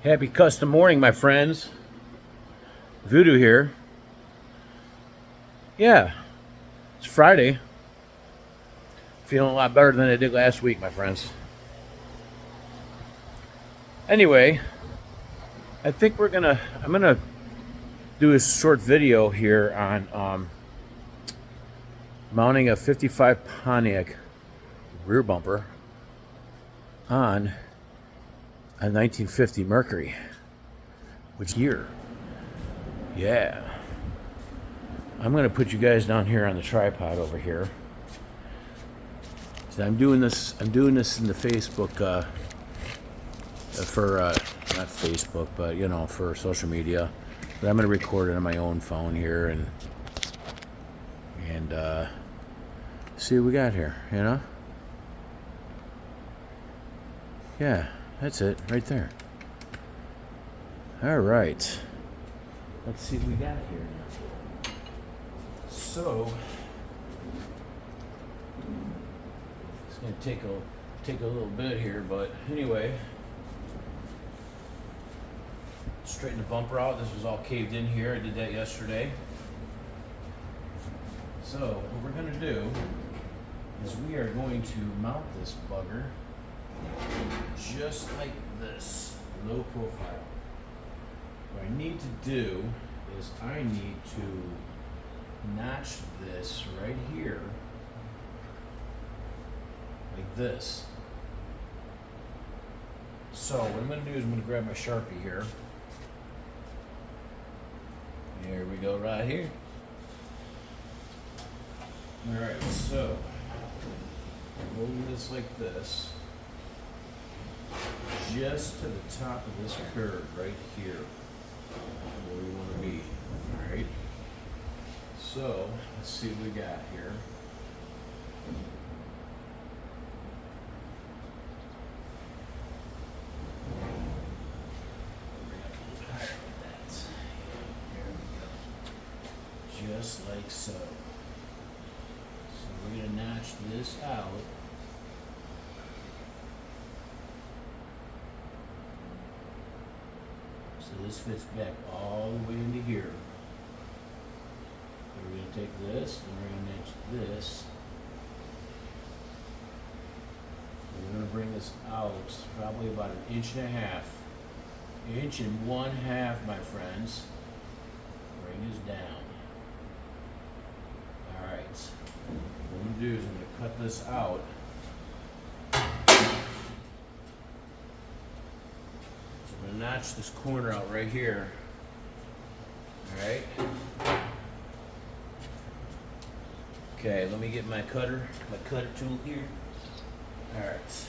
Happy custom morning, my friends. Voodoo here. Yeah, it's Friday. Feeling a lot better than I did last week, my friends. Anyway, I think I'm gonna do a short video here on mounting a 55 Pontiac rear bumper on a 1950 Mercury. Which year? Yeah. I'm going to put you guys down here on the tripod over here. So I'm doing this in the Facebook for not Facebook, but for social media. But I'm going to record it on my own phone here and see what we got here, Yeah, that's it right there. All right. Let's see what we got here now. So it's gonna take a little bit here, but anyway. Straighten the bumper out. This was all caved in here. I did that yesterday. So what we're gonna do is we are going to mount this bugger just like this, low profile. What I need to do is I need to notch this right here, like this. So what I'm going to do is I'm going to grab my Sharpie here. Here we go, right here. Alright, so hold this like this, just to the top of this curve right here, where we want to be. Alright, so let's see what we got here. Just like so. So we're going to notch this out. So this fits back all the way into here. So we're going to take this and we're going to notch this. We're going to bring this out probably about 1.5 inches. 1.5 inches, my friends. Bring this down. Alright, what I'm going to do is I'm going to cut this out. So I'm going to notch this corner out right here. Alright. Okay, let me get my cutter tool here. Alright.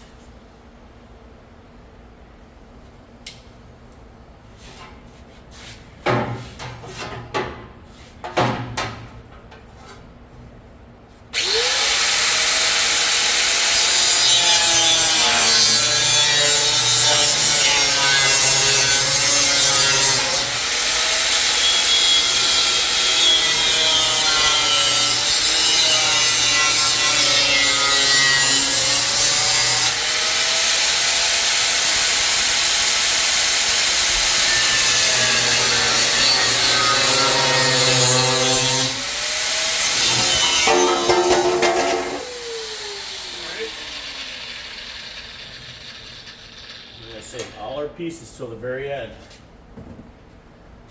Save all our pieces till the very end.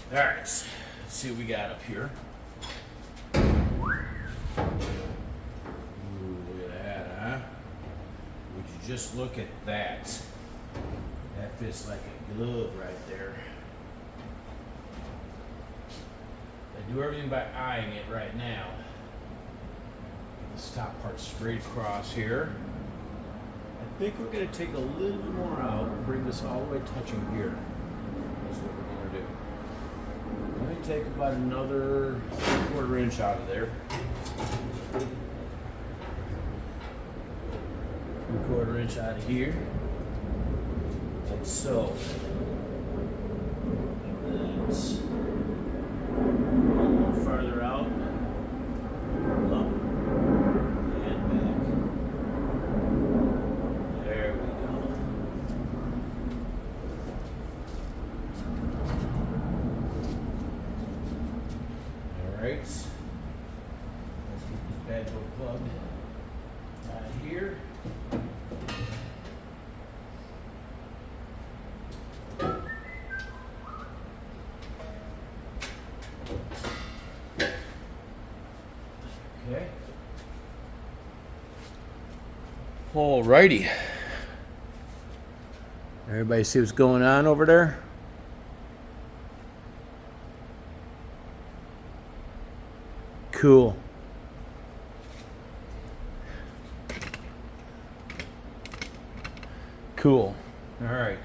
Alright, let's see what we got up here. Ooh, look at that, huh? Would you just look at that? That fits like a glove right there. I do everything by eyeing it right now. This top part straight across here. I think we're going to take a little bit more out and bring this all the way touching here. That's what we're going to do. Let me take about another 1/4 inch out of there. 1/4 inch out of here. Like so. And that's a little farther out. Up. And back. There we go. Alrighty. Everybody see what's going on over there? Cool. Cool. Alright.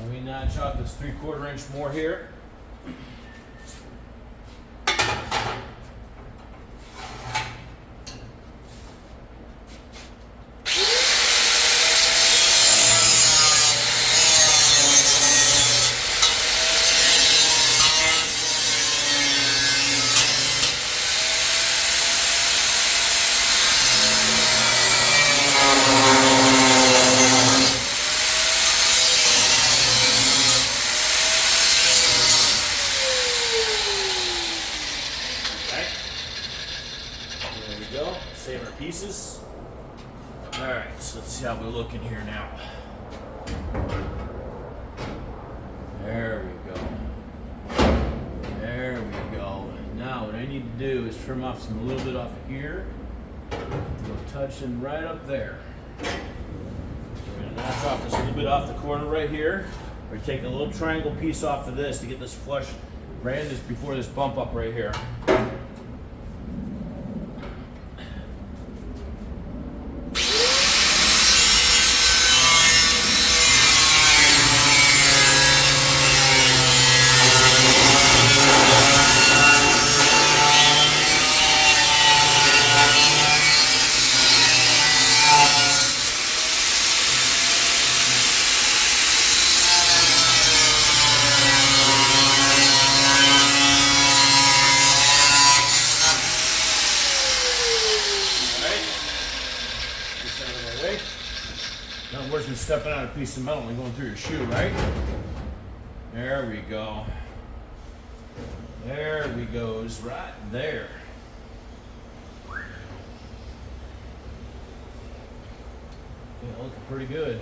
Let me notch out this 3/4 inch more here. Save our pieces. Alright, so let's see how we look in here now. There we go. There we go. Now what I need to do is trim off a little bit off of here. We'll touch in right up there. So we're going to knock off this little bit off the corner right here. We're going to take a little triangle piece off of this to get this flush right in this before this bump up right here. Nothing worse than stepping on a piece of metal and going through your shoe, right? There we go. There we goes, right there. Yeah, looking pretty good.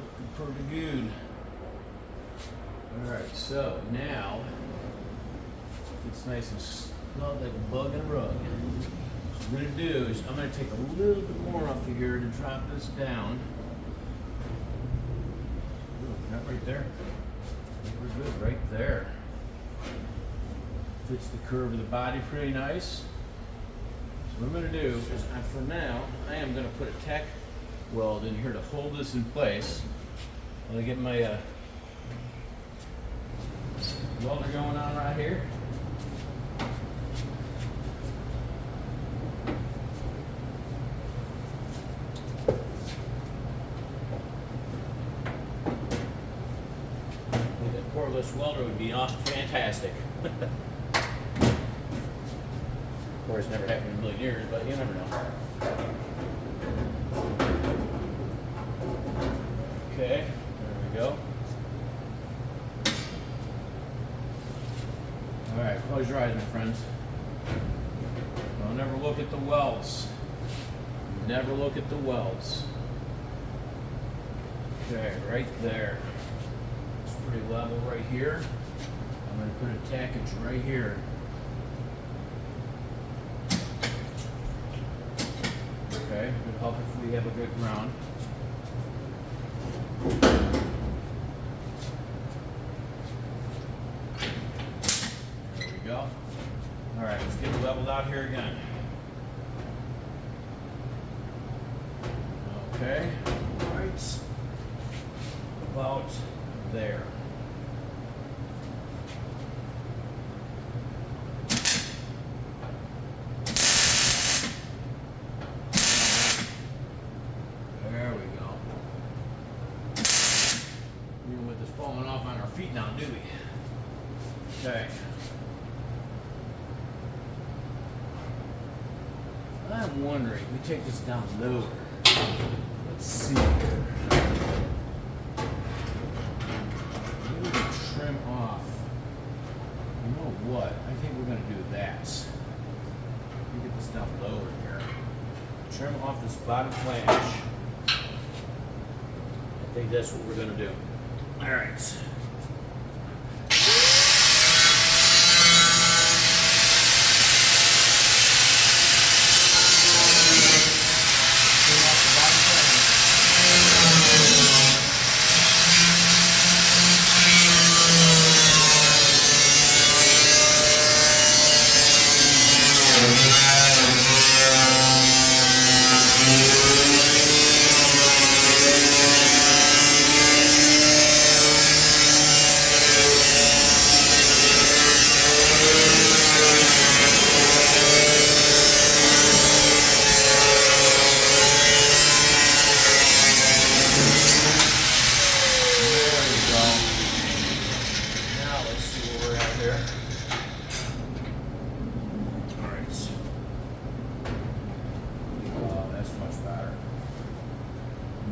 Looking pretty good. Alright, so now it's nice and snug like a bug in a rug. What I'm going to do is I'm going to take a little bit more off of here to drop this down. Ooh, not right there. I think we're good right there. Fits the curve of the body pretty nice. So what I'm going to do is, for now, I am going to put a tack weld in here to hold this in place. I'm going to get my welder going on right here. Cordless welder would be fantastic. Of course, never happened in a million years, but you never know. Okay, there we go. All right, close your eyes, my friends. Don't never look at the welds. Never look at the welds. Okay, right there. Pretty level right here. I'm going to put a tackage right here. Okay, would help if we have a good ground. There we go. All right, let's get it leveled out here again. Okay, right about there. Now, do we? Okay. I'm wondering, we take this down lower. Let's see here. Maybe we can trim off. You know what? I think we're going to do that. Let me get this down lower here. Trim off this bottom flange. I think that's what we're going to do. All right.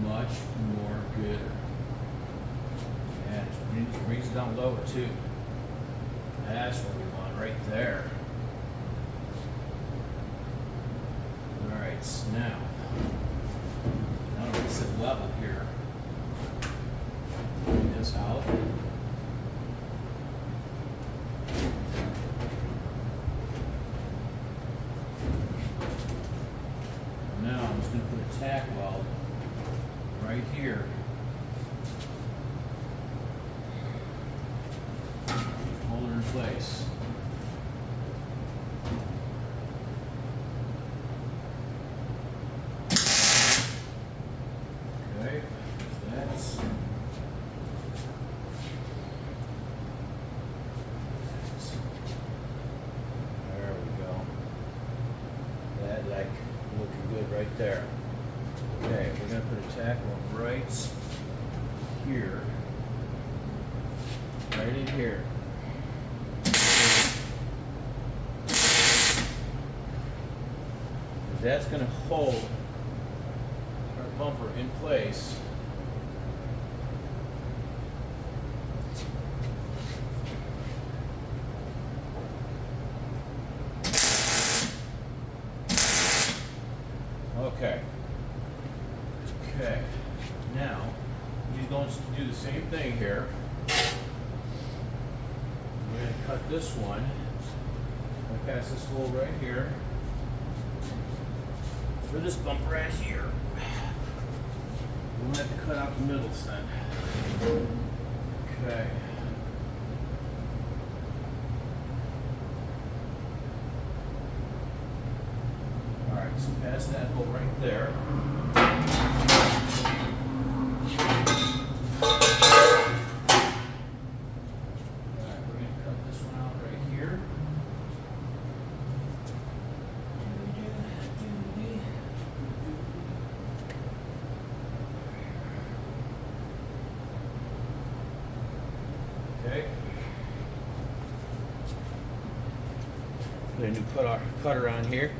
much more gooder. Yeah, just brings it down lower too. That's what we want right there. Alright, so now it's at level here. Bring this out. Now I'm just going to put a tack weld right here. Hold it in place. Okay, that's there we go. That like looking good right there. Okay, we're gonna put a tack weld right here. Right in here. That's going to hold our bumper in place. Okay. Okay. Now, he's going to do the same thing here. We're going to cut this one. I'm going to pass this hole right here. For this bumper right here. We'll have to cut out the middles then. Okay. Alright, so pass that hole right there. Alright, we're going to cut this one out right here. Okay. Put a new cutter on here.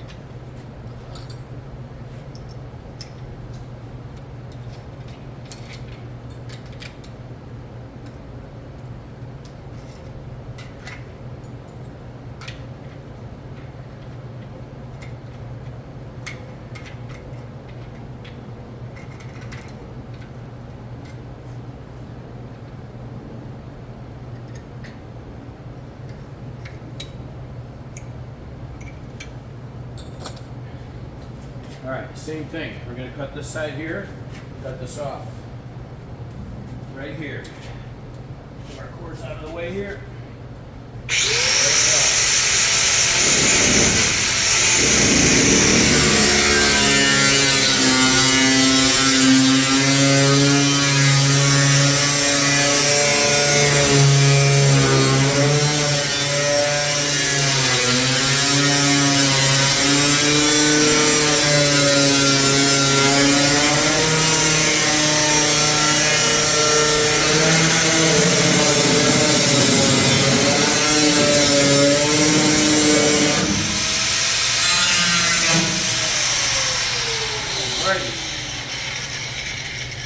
All right, same thing. We're going to cut this side here, cut this off. Right here. Get our cords out of the way here.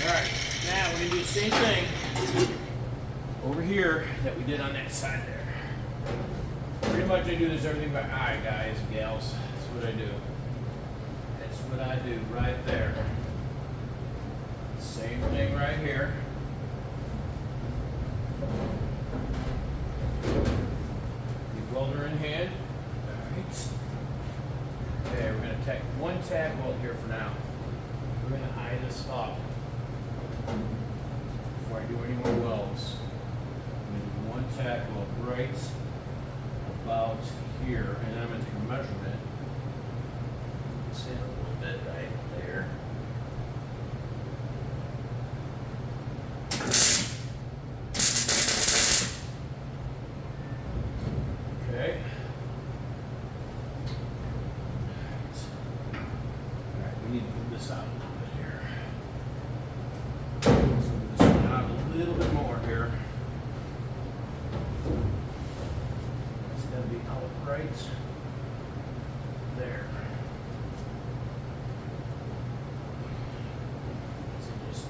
Alright, now we're going to do the same thing over here that we did on that side there. Pretty much I do this everything by eye, guys and gals. That's what I do. That's what I do right there. Same thing right here. Keep welder in hand. Alright. Okay, we're going to take one tack weld here for now. We're going to eye this up before I do any more welds. I'm going to do one tack weld right about here, and then I'm going to take a measurement. Let's hit a little bit right there. Okay. Alright, we need to move this out a little bit here. Let's move this one out a little bit more here. It's going to be out right there. So just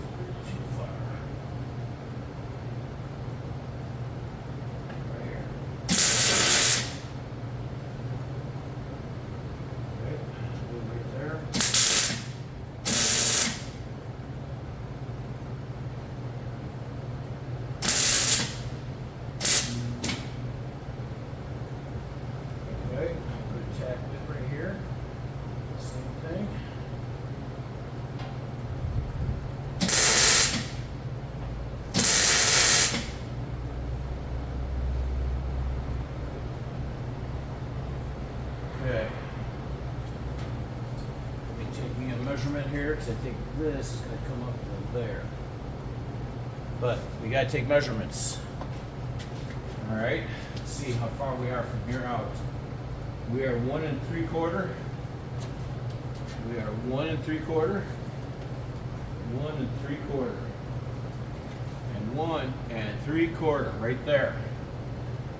because I think this is going to come up to there. But we got to take measurements. All right, let's see how far we are from here out. We are 1 3/4. We are 1 3/4. 1 3/4. And 1 3/4 right there.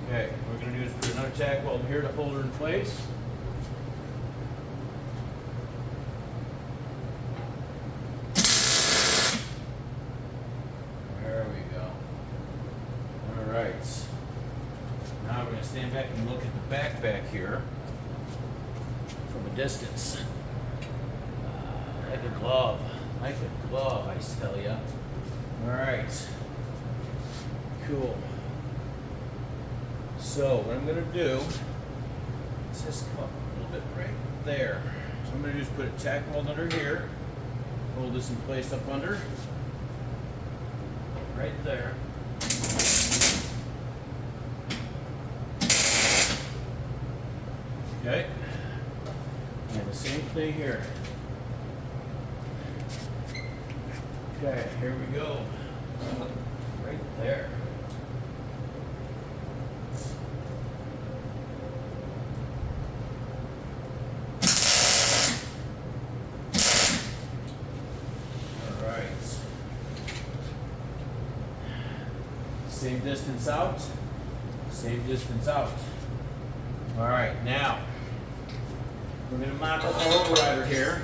Okay, what we're going to do is put another tack weld here to hold her in place. There we go. All right. Now we're going to stand back and look at the back here from a distance. Like a glove. Like a glove, I tell ya. All right. Cool. So what I'm going to do is just come up a little bit right there. So I'm going to just put a tack weld under here. Hold this in place up under. Right there. Okay. And the same thing here. Okay, here we go. Right there. All right. Same distance out. Same distance out. All right, now we're going to mock up our overrider here.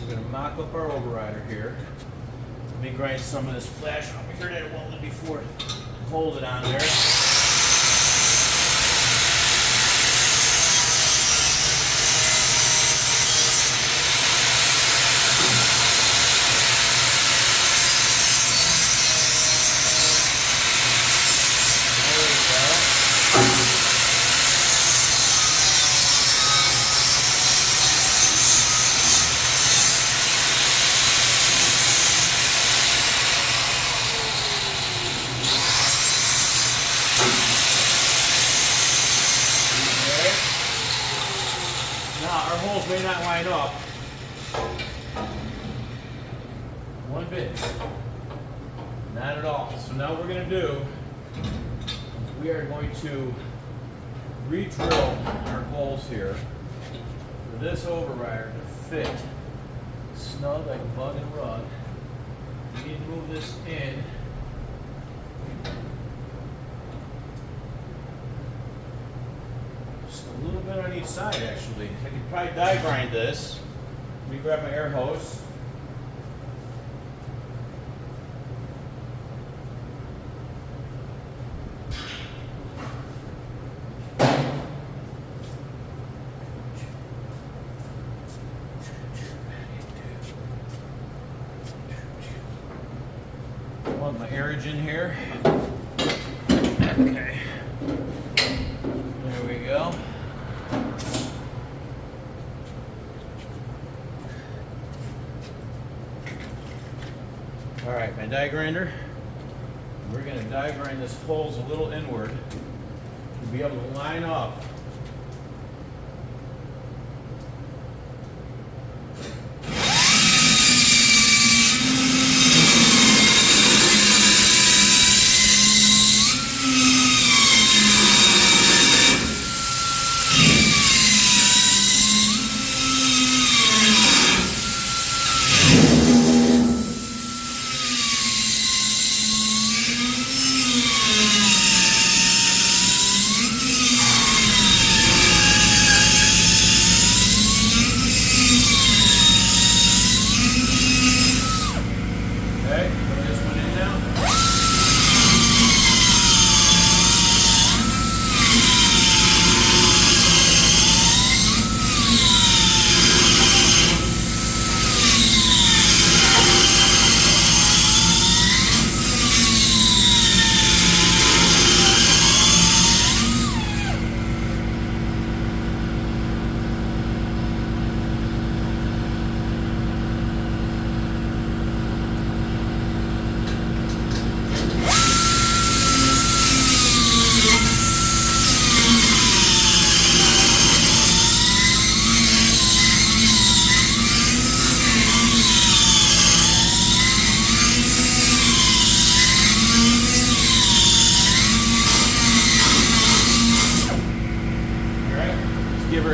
We're going to mock up our overrider here. Let me grind some of this flash off here that I welded before. Hold it on there. May not line up one bit, not at all. So now what we're going to do, we are going to re-drill our holes here for this overrider to fit snug like a bug in a rug. We need to move this in. A little bit on each side, actually. I could probably die grind this. Let me grab my air hose. Plug my airage in here. Okay. There we go. All right, my die grinder. We're going to die grind this holes a little inward to be able to line up.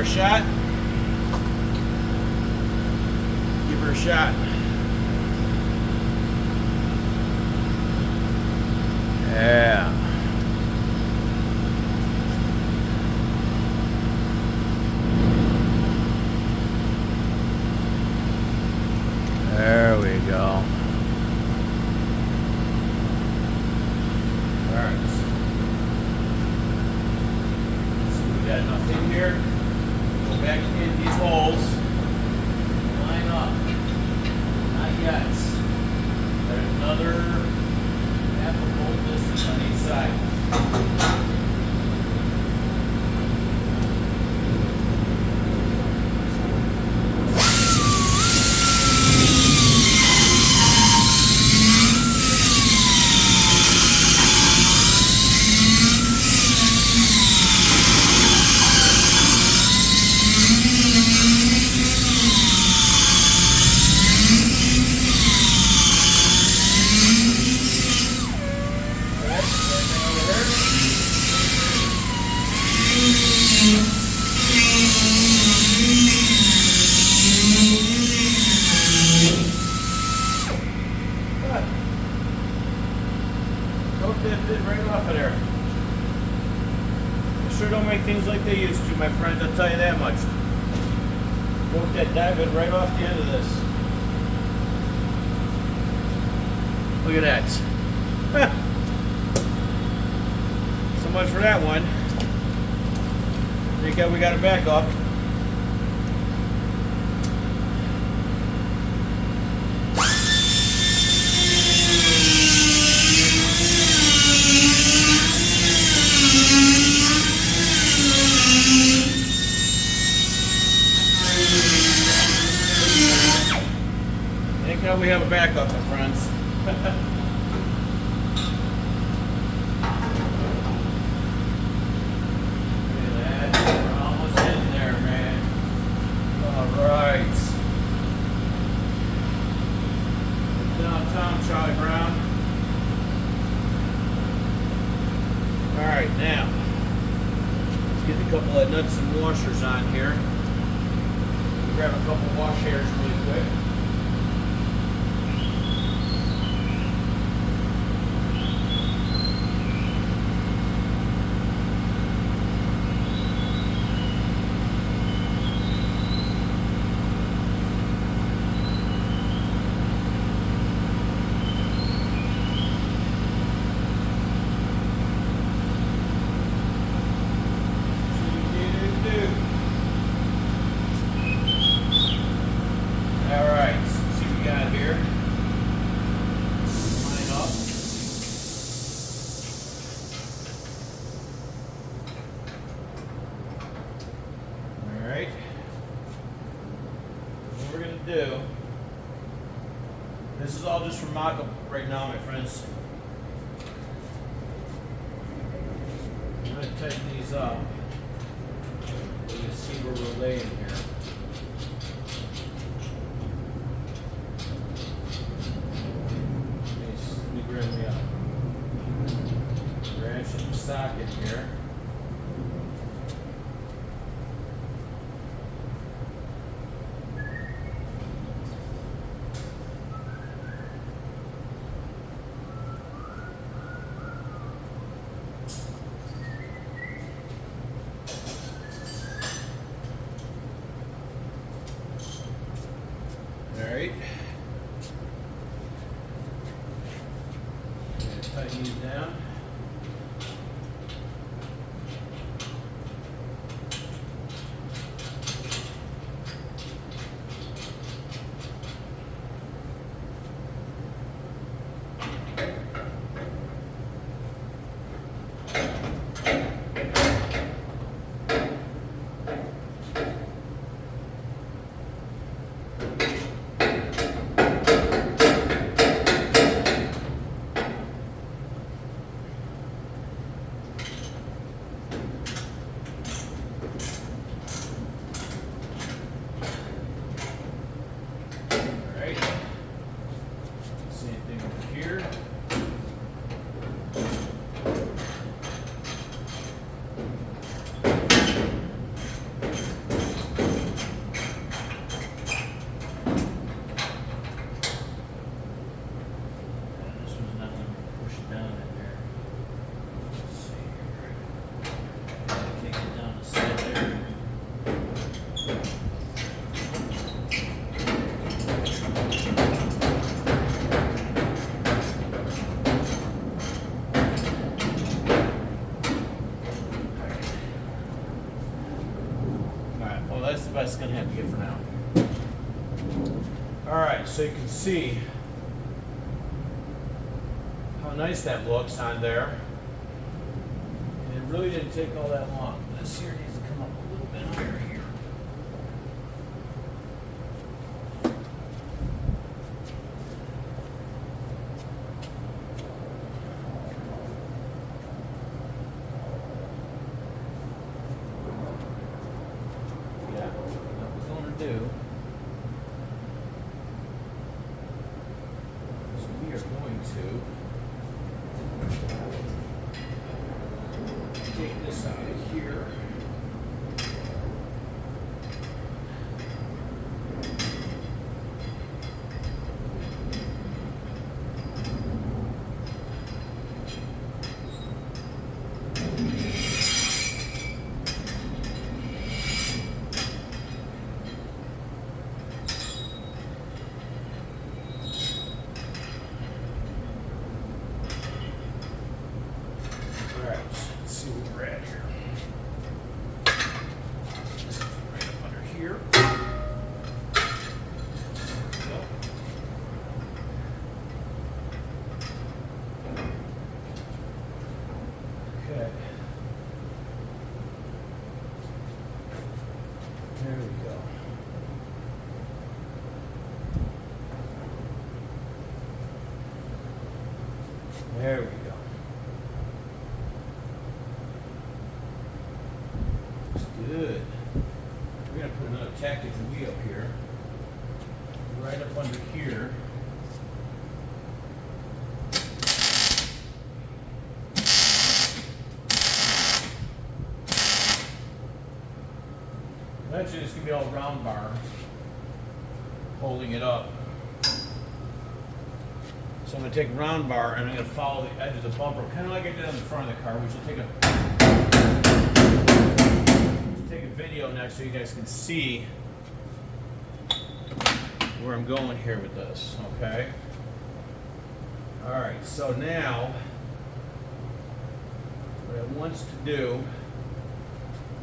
a shot. Give her a shot. Yeah. There we go. Alright. So we got enough in here. Go back in these holes. Line up. Not yet. There's another half a bolt distance on each side. Right off of there. They sure don't make things like they used to, my friends, I'll tell you that much. Broke that divot right off the end of this. Look at that. So much for that one. Thank God we got it back up. We have a backup, my friends. Look at that. We're almost in there, man. Alright. Downtown Charlie Brown. Alright, now let's get a couple of nuts and washers on here. Grab a couple of wash hairs really quick. Do. This is all just for mock-up right now, my friends. I'm going to tighten these up. You can see where we're laying here. Let me grab me a ratchet socket here. Alright. Tighten these down. that's gonna have to get for now. All right, so you can see how nice that looks on there. And it really didn't take all that long. This here needs to come up a little bit higher here. Yeah, what we're gonna do is we are going to take this out of here. Alright, let's see where we're at here. Just right up under here. Yep. Okay. There we go. There we go. Good. We're going to put another tactical wheel up here. Right up under here. Eventually it's going to be all round bar holding it up. So I'm going to take a round bar and I'm going to follow the edge of the bumper, kind of like I did on the front of the car, which will take a video next so you guys can see where I'm going here with this, okay? Alright, so now what I want us to do,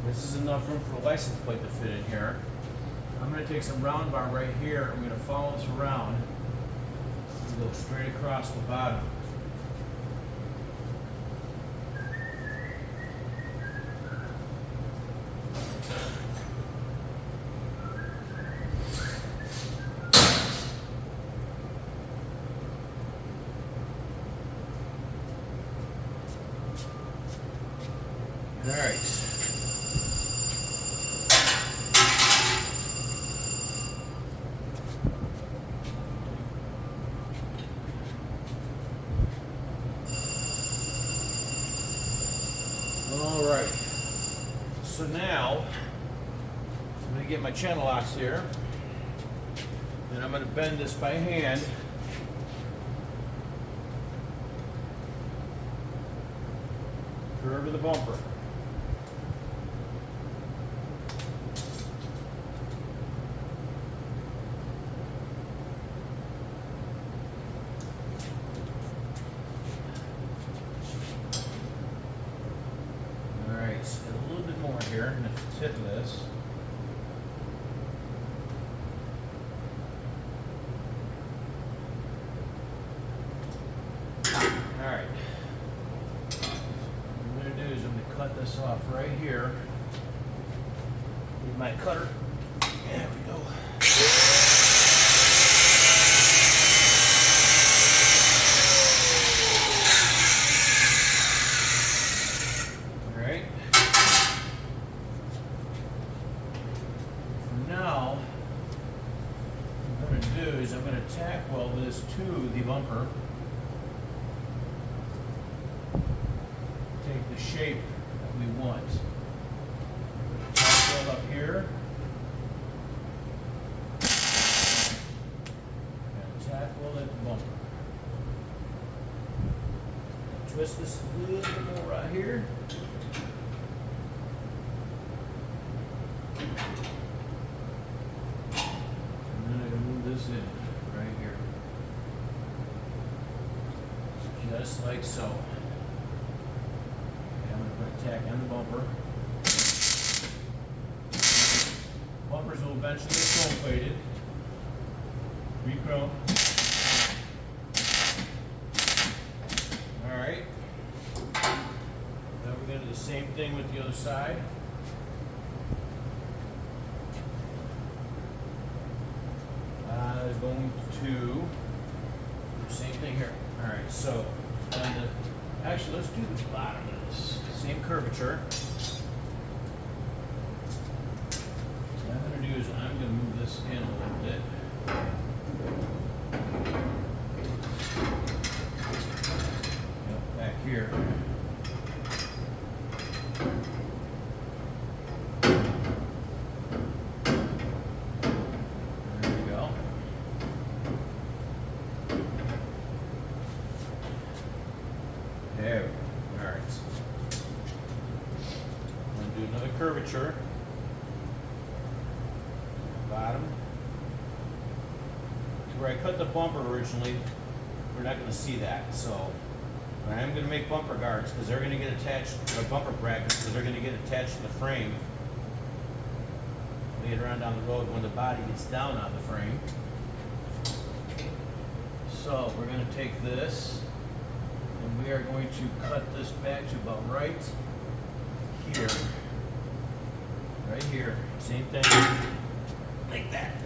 this is enough room for a license plate to fit in here. I'm going to take some round bar right here, I'm going to follow this around and go straight across the bottom. All right. All right. So now I'm going to get my channel locks here, and I'm going to bend this by hand. Curve of the bumper. A little bit more here and the tip of this. Alright. What I'm going to do is I'm going to cut this off right here with my cutter. There we go. Now, what I'm going to do is I'm going to tack weld this to the bumper. Take the shape that we want. Tack weld up here. And tack weld at the bumper. Twist this a little bit more right here. This in right here, just like so. Okay, I'm going to put a tack on the bumper. Bumper bumpers will eventually get chrome plated. Re-chrome. Alright. Now we're going to do the same thing with the other side. Is going to do the same thing here. Alright, so actually let's do the bottom of this. Same curvature. What I'm going to do is I'm going to move this in a little bit. Yep, back here. There we go. There we go. Alright. I'm going to do another curvature. Bottom. Where I cut the bumper originally, we're not going to see that. So I am going to make bumper guards because they're going to get attached, or bumper brackets because they're going to get attached to the frame later on down the road when the body gets down on the frame. So we're going to take this and we are going to cut this back to about right here. Right here. Same thing. Like that.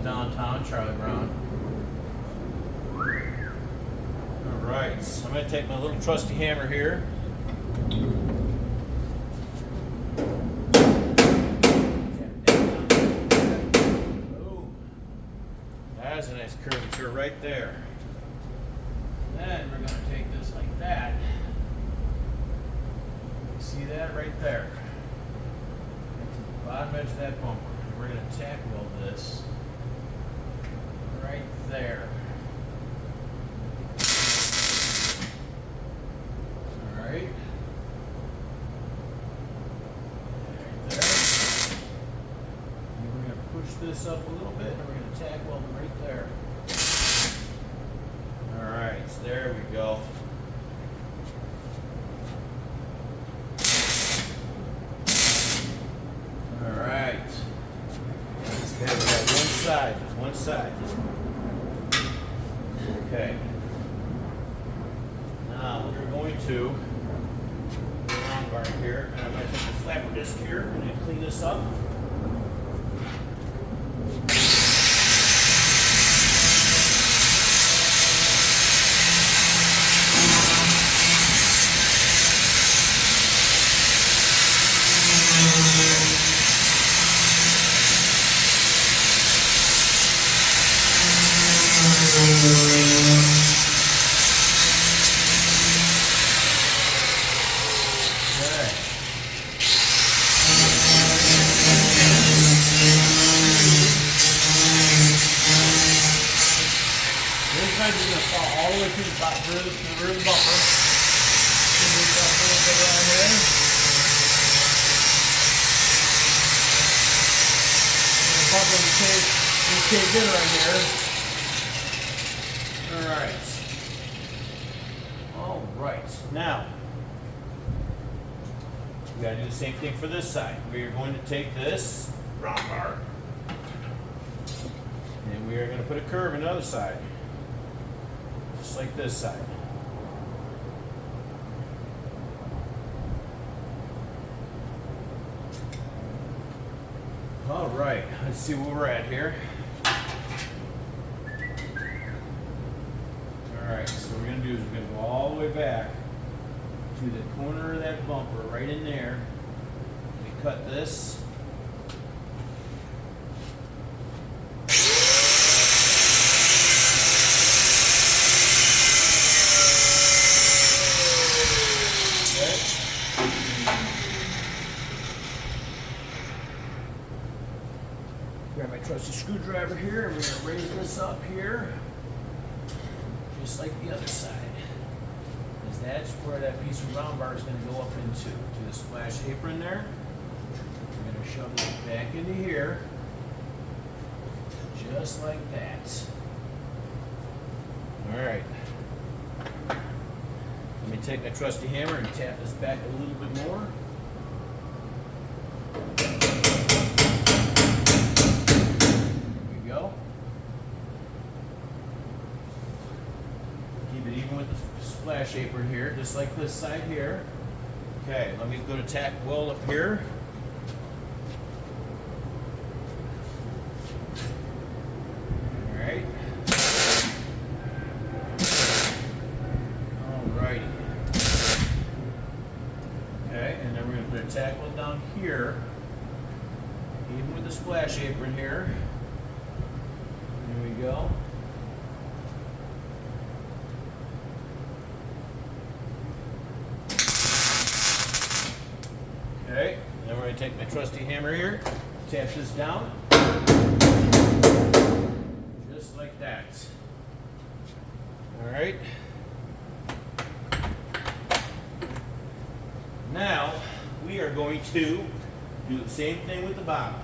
Downtown Charlie Brown. Alright, so I'm going to take my little trusty hammer here. Oh, that's a nice curvature right there. Then we're going to take this like that. See that right there? To the bottom edge of that bumper. We're going to tack weld this right there. Alright. Right there. And we're going to push this up a little bit and we're going to tack weld it right there. Alright, so there we go. Alright. Okay, we got one side. Okay. Now we're going to put a round bar here, and I'm going to take the flapper disc here and I'm going to clean this up. This is going to fall all the way to the rear of the bumper. Move it up a little bit around there. The bumper is caved in right here. Alright. Now, we got to do the same thing for this side. We are going to take this round bar and we are going to put a curve on the other side. Just like this side. All right, let's see where we're at here. All right, so what we're gonna do is we're gonna go all the way back to the corner of that bumper, right in there. We cut this. Grab my trusty screwdriver here, and we're going to raise this up here, just like the other side. because that's where that piece of round bar is going to go up into, to the splash apron there. We're going to shove it back into here, just like that. All right. Let me take my trusty hammer and tap this back a little bit more. There we go. Keep it even with the splash apron here, just like this side here. Okay, let me go to tack weld up here. All right. Alrighty. Okay, and then we're going to put a tack weld down here, even with the splash apron here. There we go. Okay, then we're going to take my trusty hammer here, tap this down, just like that. All right. Now, we are going to do the same thing with the bottom.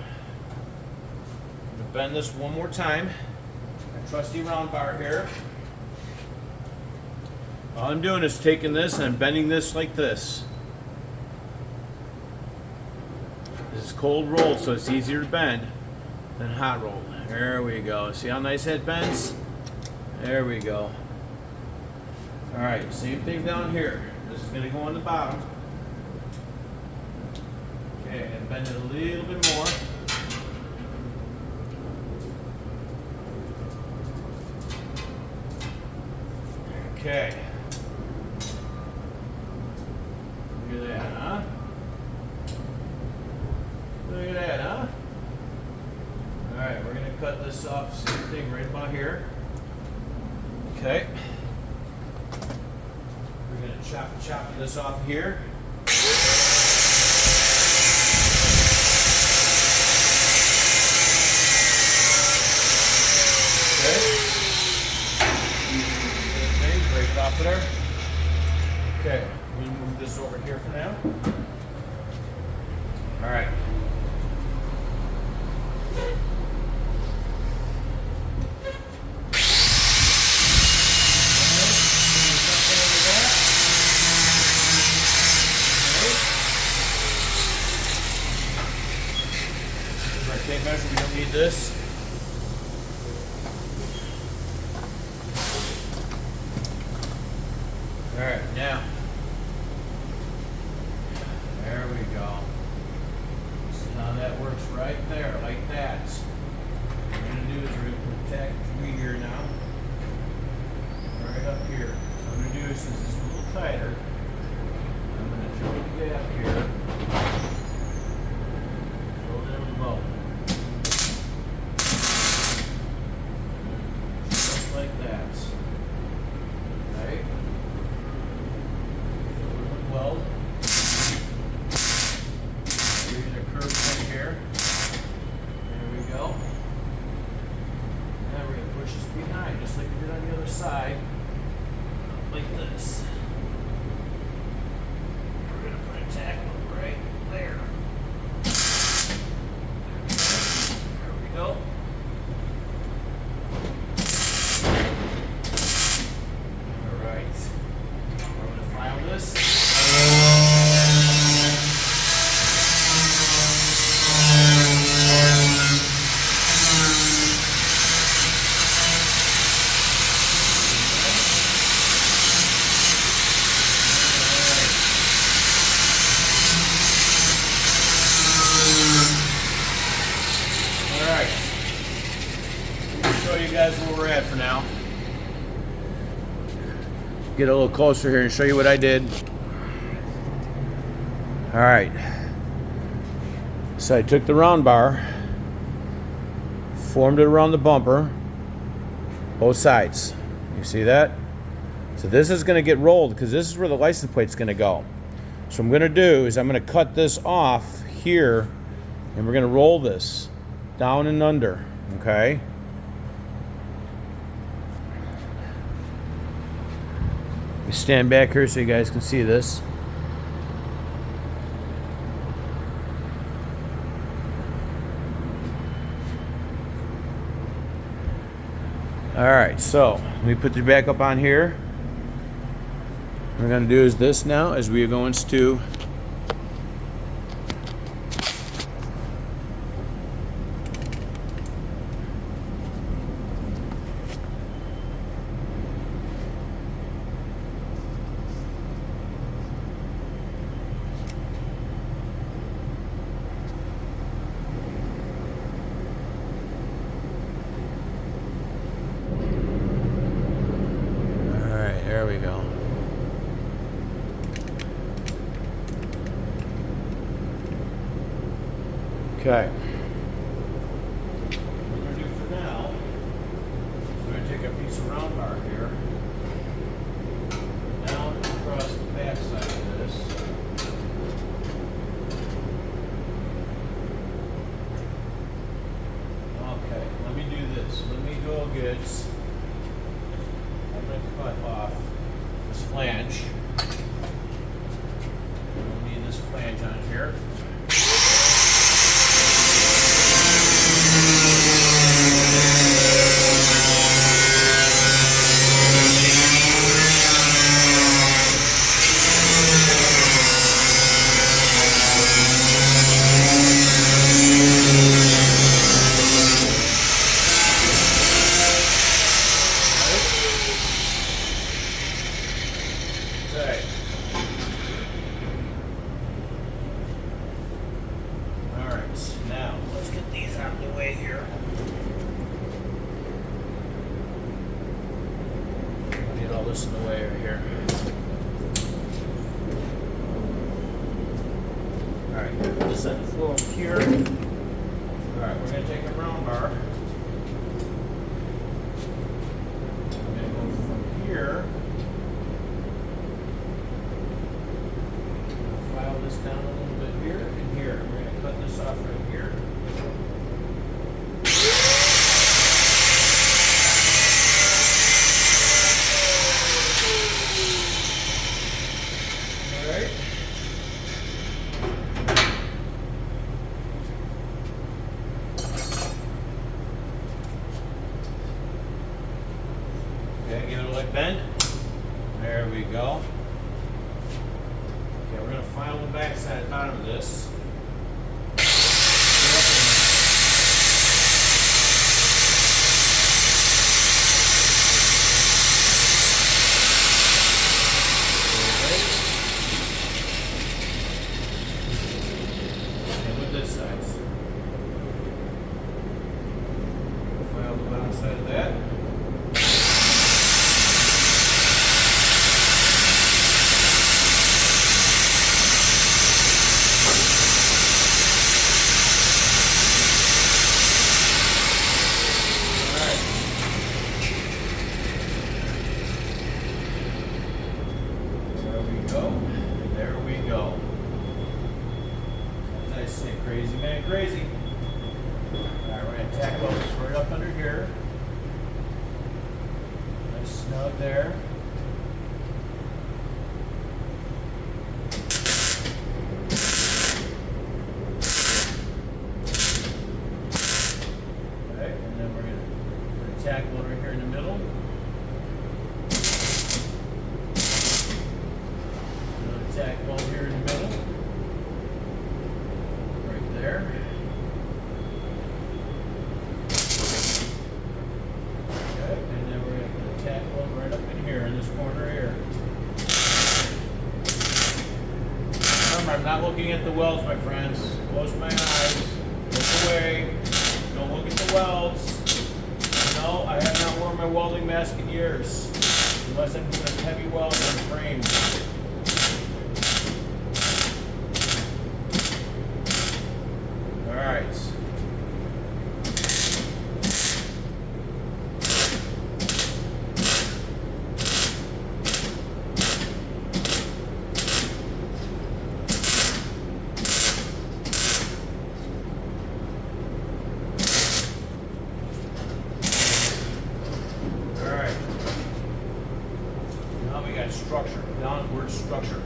I'm going to bend this one more time. My trusty round bar here. All I'm doing is taking this and I'm bending this like this. This is cold rolled, so it's easier to bend than hot rolled. There we go. See how nice that bends? There we go. All right, same thing down here. This is going to go on the bottom. Okay, and bend it a little bit more. Okay. Look at that, huh? Look at that, huh? Alright, we're going to cut this off, same thing right about here. Okay. We're going to chop this off here. Off of there. Okay, we'll move this over here for now. All right. Our tape measure, we don't need this. All right, now, there we go. See how that works right there, like that. What we're going to do is we're going to put a tack tree here now, right up here. So what I'm going to do is, since it's a little tighter, I'm going to join the gap here, throw it in the bowl. Just like that. Right? Weld. We're going to curve right here. There we go. Now we're going to push this behind, just like we did on the other side. Like this. We're going to put a tack right there. There we go. Alright. We're going to file this. Where we're at for now. Get a little closer here and show you what I did. All right. So I took the round bar, formed it around the bumper, both sides. You see that? So this is going to get rolled because this is where the license plate's going to go. So what I'm going to do is I'm going to cut this off here and we're going to roll this down and under. Okay? Let me stand back here so you guys can see this. Alright, so let me put this back up on here. What we're going to do is this now, as we are going to there we go. Okay. What we're going to do for now, we're going to take a piece of round bar here, down across the back side of this. Okay, let me do this. Let me go get. I'm going to cut off this flange. We'll need this flange on here. In the way over here. Alright, put this on the floor over here. Alright, we're going to take a round bar. We're going to go from here. File this down a little bit here and here. We're going to cut this off right here. Okay, give it a lick bend. There we go. Okay, we're going to file the back side bottom of this. And with this side. File the bottom side of that. There we go. As I say, crazy man, crazy. Alright, we're going to tack all this right up under here. Nice snug there. Okay, and then we're going to tack one right here in the middle. Tack one here in the middle, right there. Okay, and then we're going to put a tack one right up in here, in this corner here. Remember, I'm not looking at the welds, my friends. Close my eyes, look away, don't look at the welds. No, I have not worn my welding mask in years, unless I'm doing heavy welds on frames. Alright. Alright. Now we got structure, downward structure.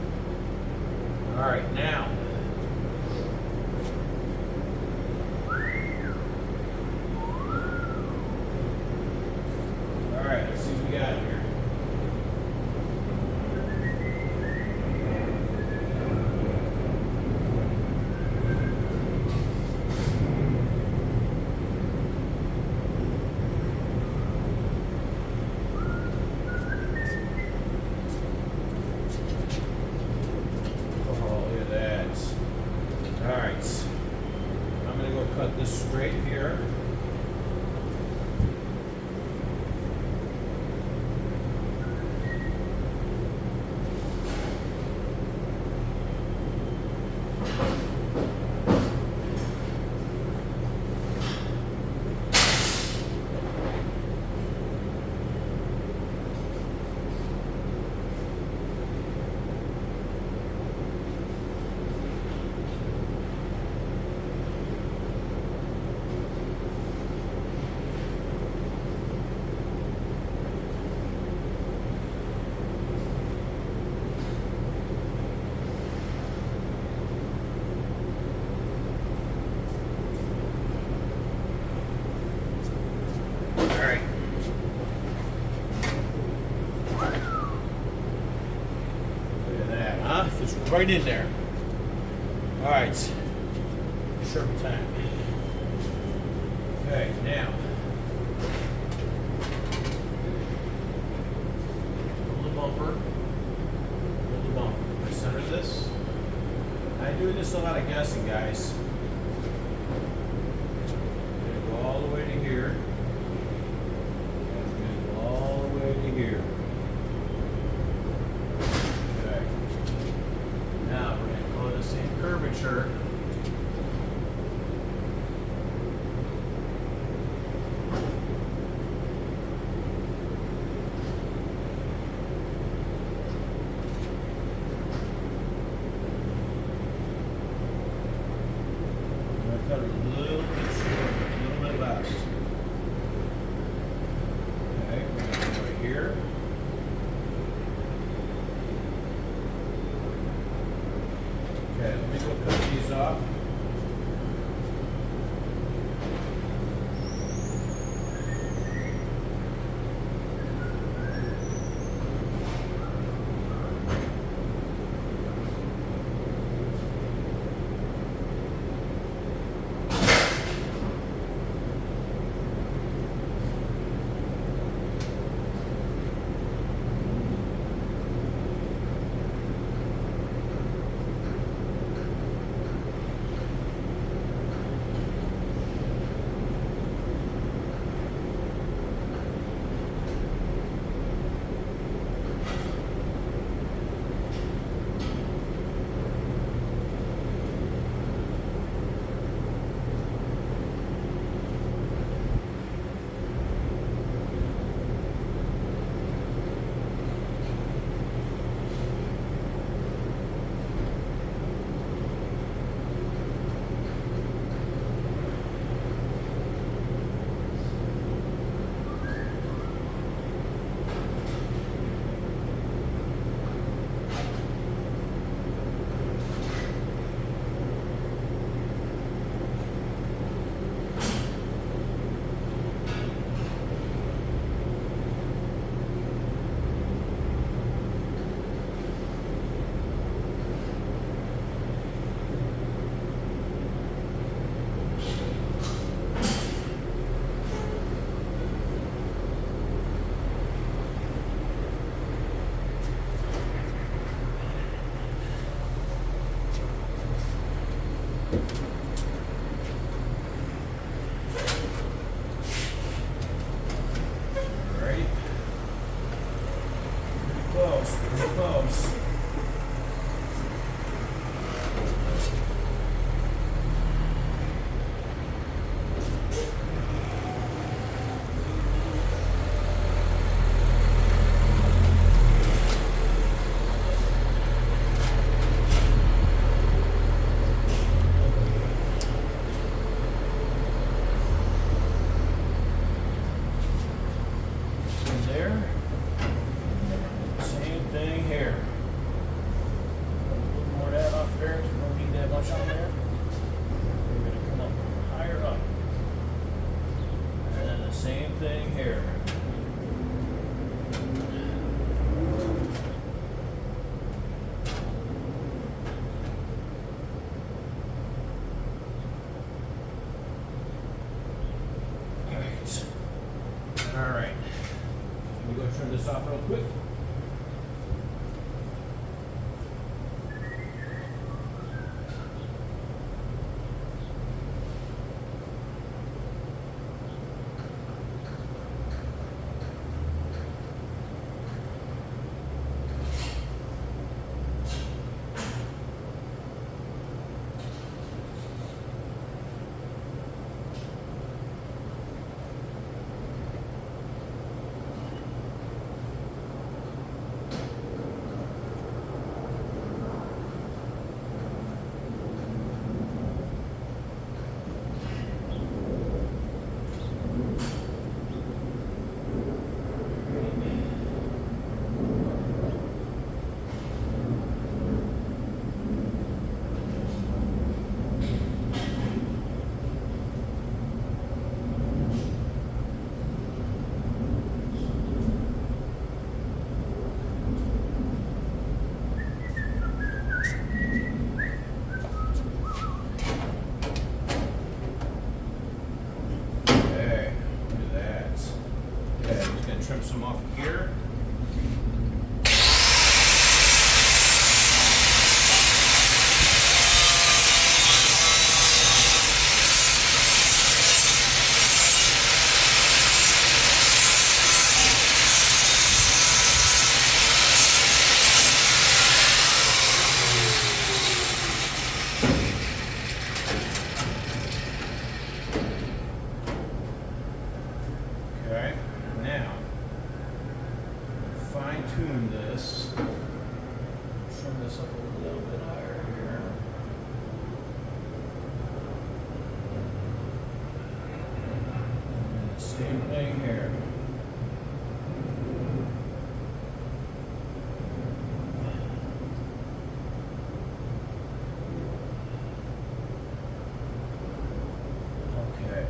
All right, now. All right, let's see what we got here. Cut this straight here. Right in there. All right, sharp time. Okay, now hold the bumper. Hold the bumper. I center this. I do this a lot of guessing, guys. I'm gonna go all the way to here. I'm gonna go all the way to here. Now we're going to go the same curvature. I'm going to cut it a little bit short, a little bit less. Okay, we're going to go right here. Okay, let me go cut these off. Same thing Same thing here. All right. Let me go turn this off real quick. Trim some off here. Okay, now fine-tune this. Trim this up a little bit higher here. And same thing here. Okay.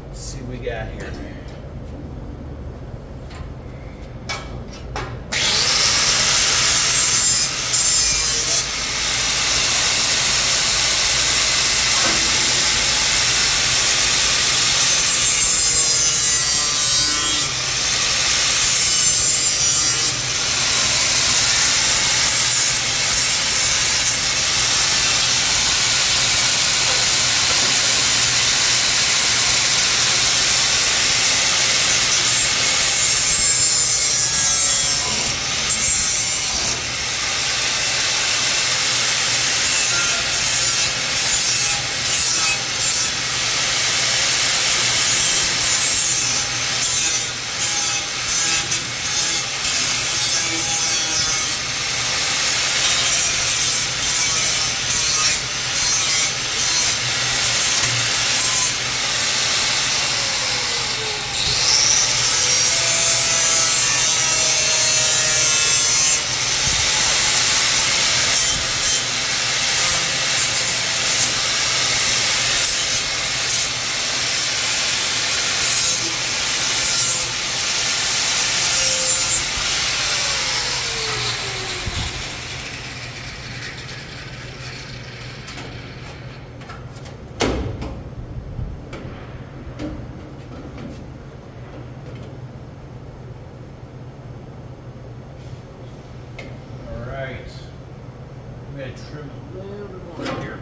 Let's see what we got here. I'm going to trim a little bit more here.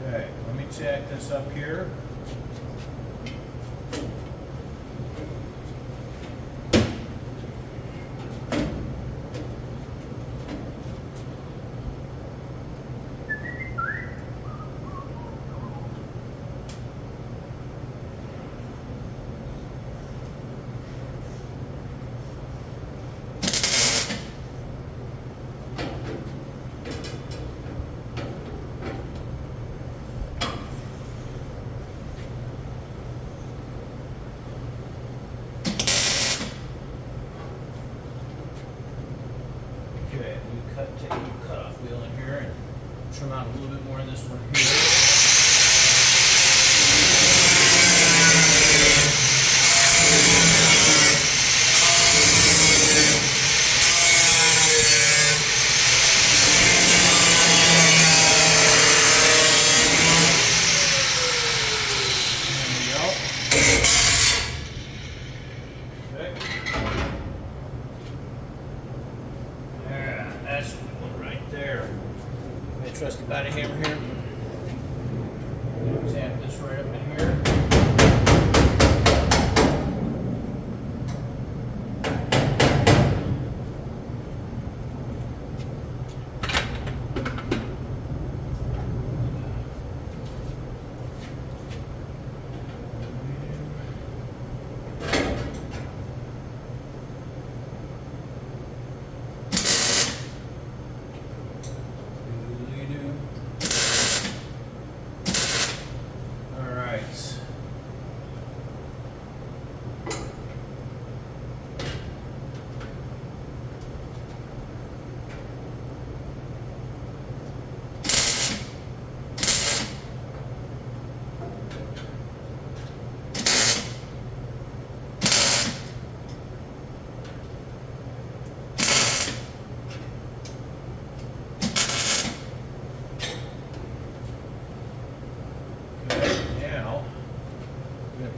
Okay, let me check this up here. this one here. Trusty body hammer here. Tap this right up in here.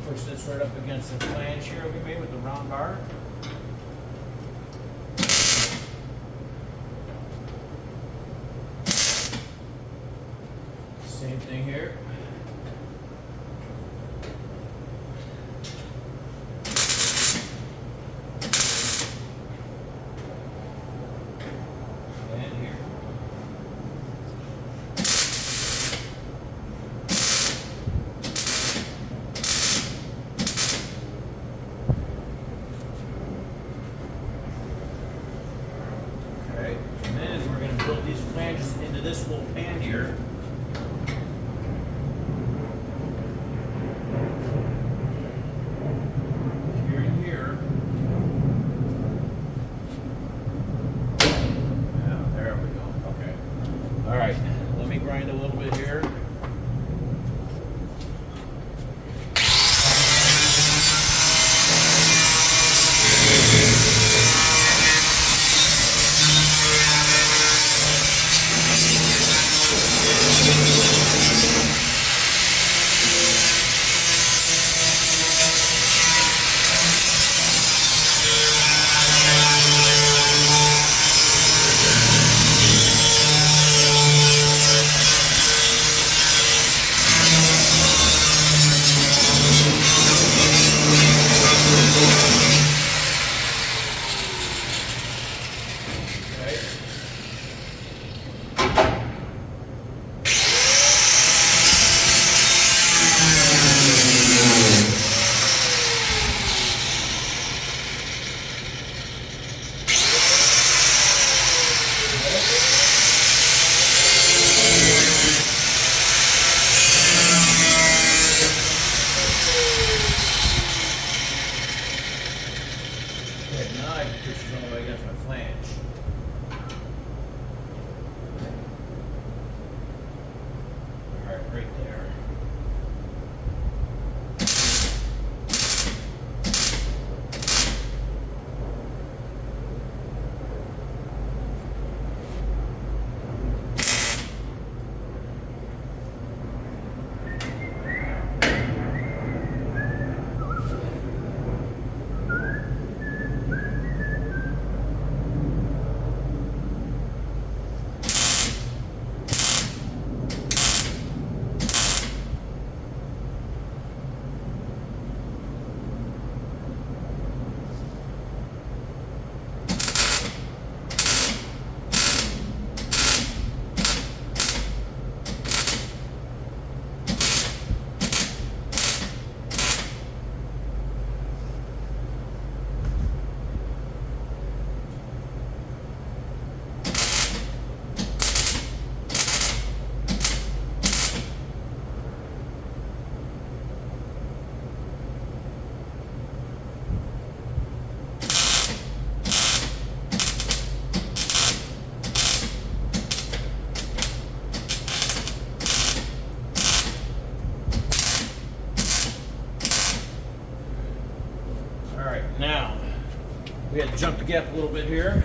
Push this right up against the flange here we made with the round bar. Same thing here. And here. These flanges into this little pan here. We had to jump the gap a little bit here.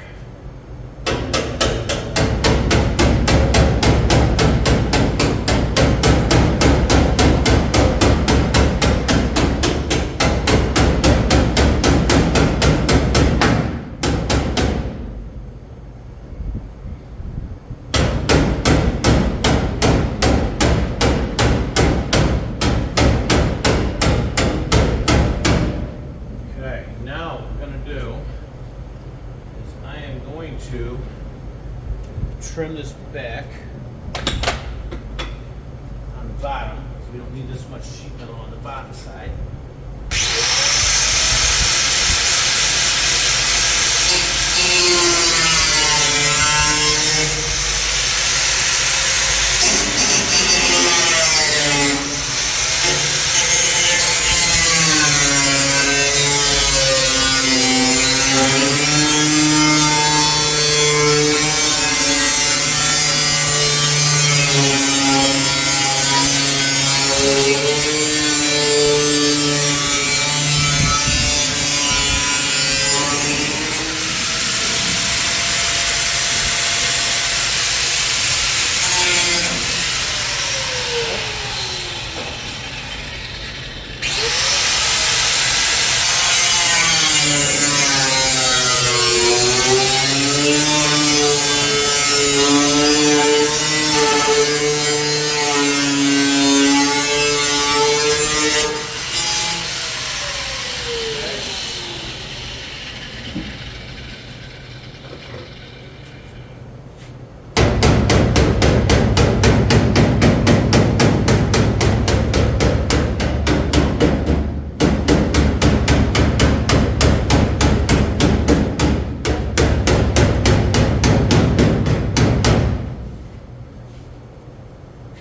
To trim this back on the bottom, so we don't need this much sheet metal on the bottom side.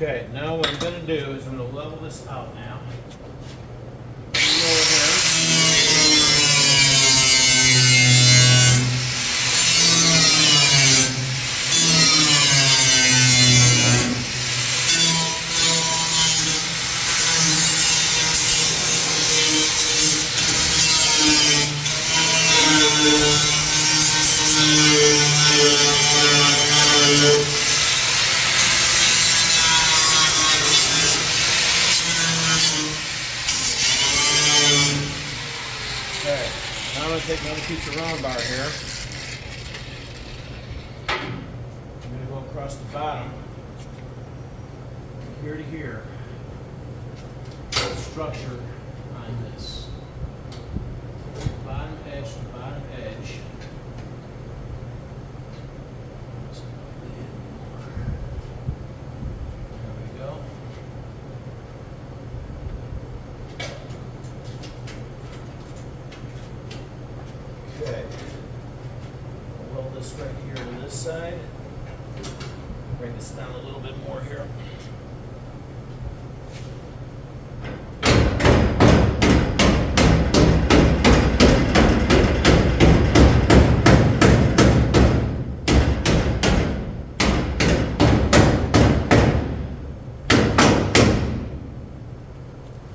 Okay, now what I'm going to do is I'm going to level this out now. Now I'm going to take another piece of round bar here. I'm going to go across the bottom, here to here, structure on this. Bottom edge to bottom edge. There we go. Okay, we'll weld this right here to this side. Bring this down a little bit more here.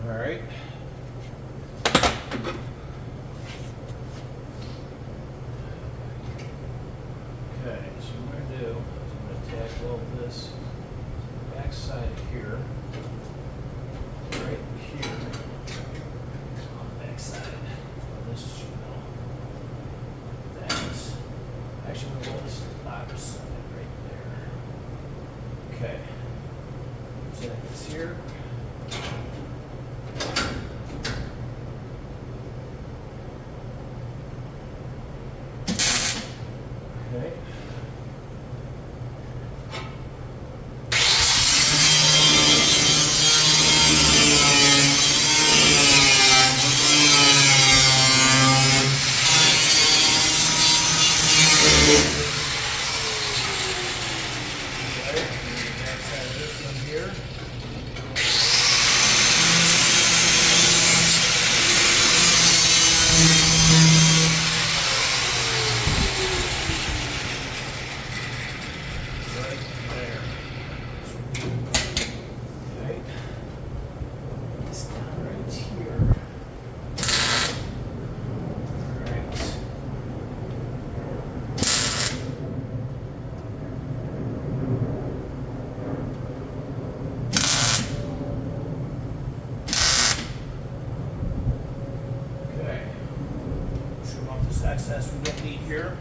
All right. Okay, so what I'm going to do is I'm going to tack weld this back side here, right here, on the back side of this sheet metal. That's actually going to weld this to the bottom side right there. Okay, tack this here. here.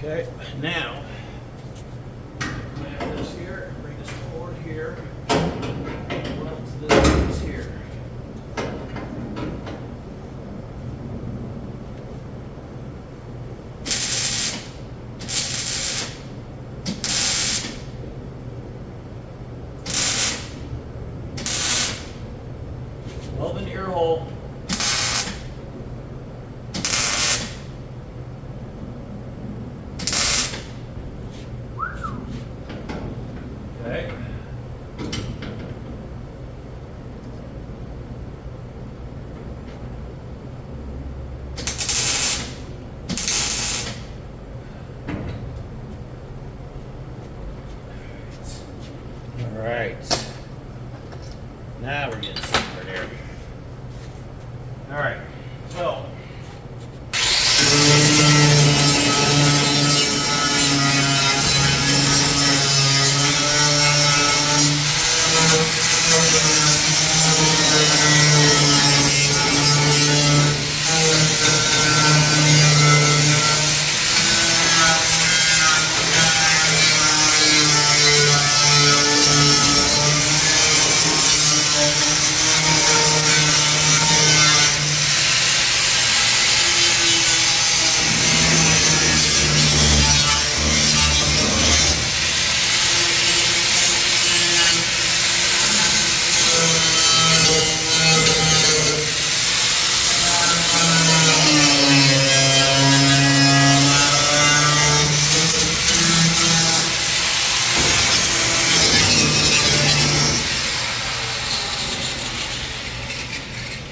Okay, now, clamp this here, bring this forward here, weld to this piece here. Weld an ear hole. Okay. All right. Now we're getting somewhere there. All right. So.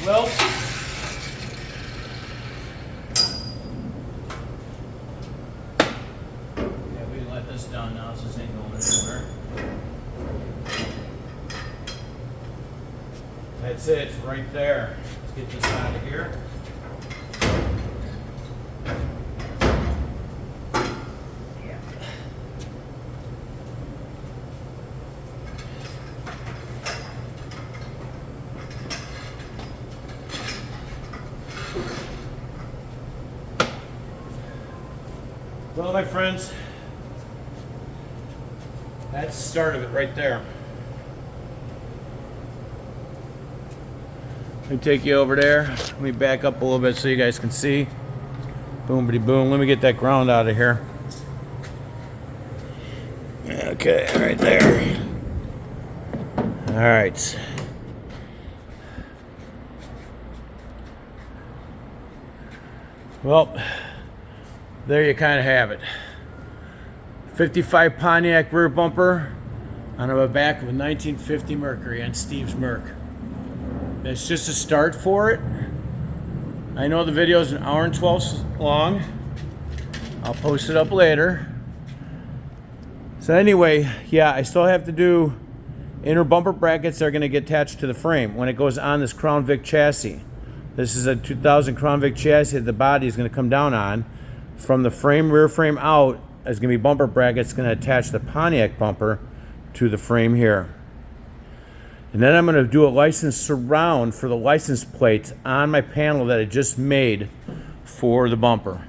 Well, yeah, we can let this down now so this ain't going anywhere. That's it, it's right there. Let's get this out of here. Well, my friends, that's the start of it right there. Let me take you over there. Let me back up a little bit so you guys can see. Boom-bitty boom. Let me get that ground out of here. Okay, right there. All right. Well, there you kind of have it. 55 Pontiac rear bumper on the back of a 1950 Mercury on Steve's Merc. It's just a start for it. I know the video is an hour and 12 long. I'll post it up later. So anyway, yeah, I still have to do inner bumper brackets that are going to get attached to the frame when it goes on this Crown Vic chassis. This is a 2000 Crown Vic chassis that the body is going to come down on. From the frame, rear frame out, is going to be bumper brackets going to attach the Pontiac bumper to the frame here. And then I'm going to do a license surround for the license plates on my panel that I just made for the bumper.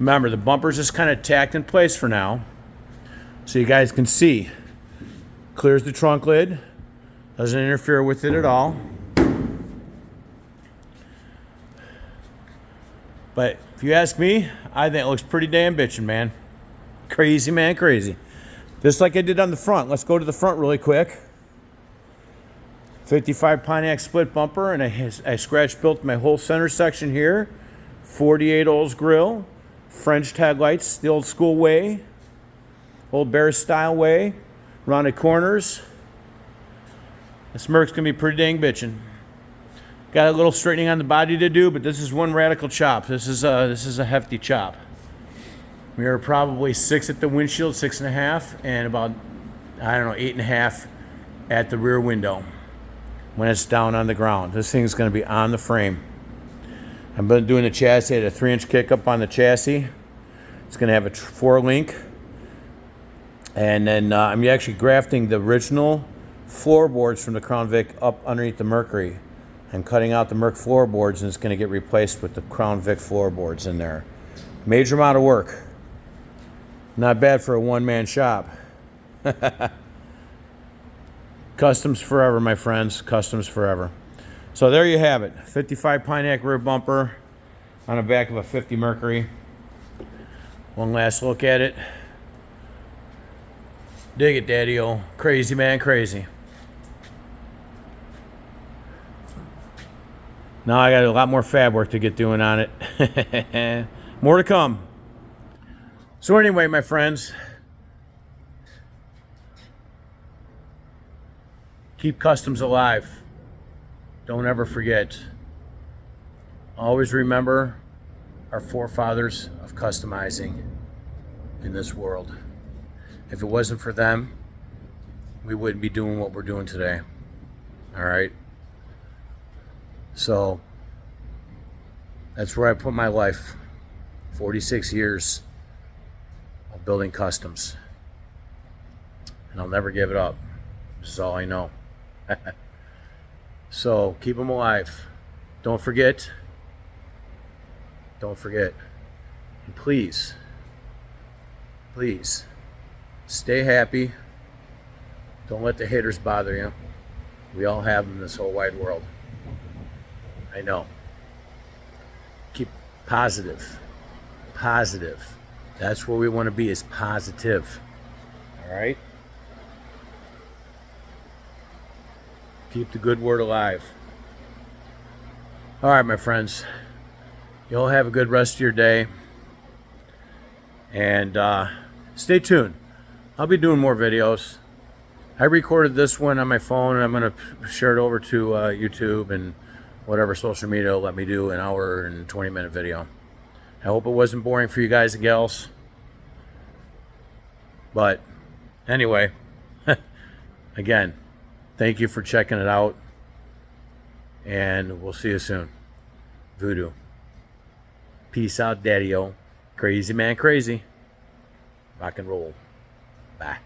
Remember, the bumper's just kind of tacked in place for now, so you guys can see. Clears the trunk lid, doesn't interfere with it at all. But if you ask me, I think it looks pretty damn bitchin', man. Crazy, man, crazy. Just like I did on the front. Let's go to the front really quick. 55 Pontiac split bumper, and I scratch built my whole center section here. 48 Olds grill, French tag lights, the old school way, old bear style way, rounded corners. This Merc's gonna be pretty dang bitchin'. Got a little straightening on the body to do, but this is one radical chop. This is a hefty chop. We are probably 6 at the windshield, 6.5, and about, I don't know, 8.5 at the rear window when it's down on the ground. This thing's going to be on the frame. I'm doing the chassis at a 3-inch kick up on the chassis. It's going to have a 4-link. And then I'm actually grafting the original floorboards from the Crown Vic up underneath the Mercury. I'm cutting out the Merc floorboards, and it's going to get replaced with the Crown Vic floorboards in there. Major amount of work. Not bad for a one-man shop. Customs forever, my friends. Customs forever. So there you have it. 55 Pontiac rear bumper on the back of a 50 Mercury. One last look at it. Dig it, Daddy-o. Crazy, man, crazy. Now I got a lot more fab work to get doing on it. More to come. So anyway, my friends, keep customs alive. Don't ever forget. Always remember our forefathers of customizing in this world. If it wasn't for them, we wouldn't be doing what we're doing today. All right? So that's where I put my life. 46 years of building customs. And I'll never give it up. This is all I know. So keep them alive. Don't forget. Don't forget. And please, please, stay happy. Don't let the haters bother you. We all have them in this whole wide world. I know. Keep positive. Positive. That's where we want to be, is positive. All right? Keep the good word alive. All right, my friends. You all have a good rest of your day. And stay tuned. I'll be doing more videos. I recorded this one on my phone, and I'm going to share it over to YouTube and whatever social media will let me do an hour and 20-minute video. I hope it wasn't boring for you guys and gals. But anyway, again, thank you for checking it out. And we'll see you soon. VooDoo. Peace out, Daddy-o. Crazy man, crazy. Rock and roll. Bye.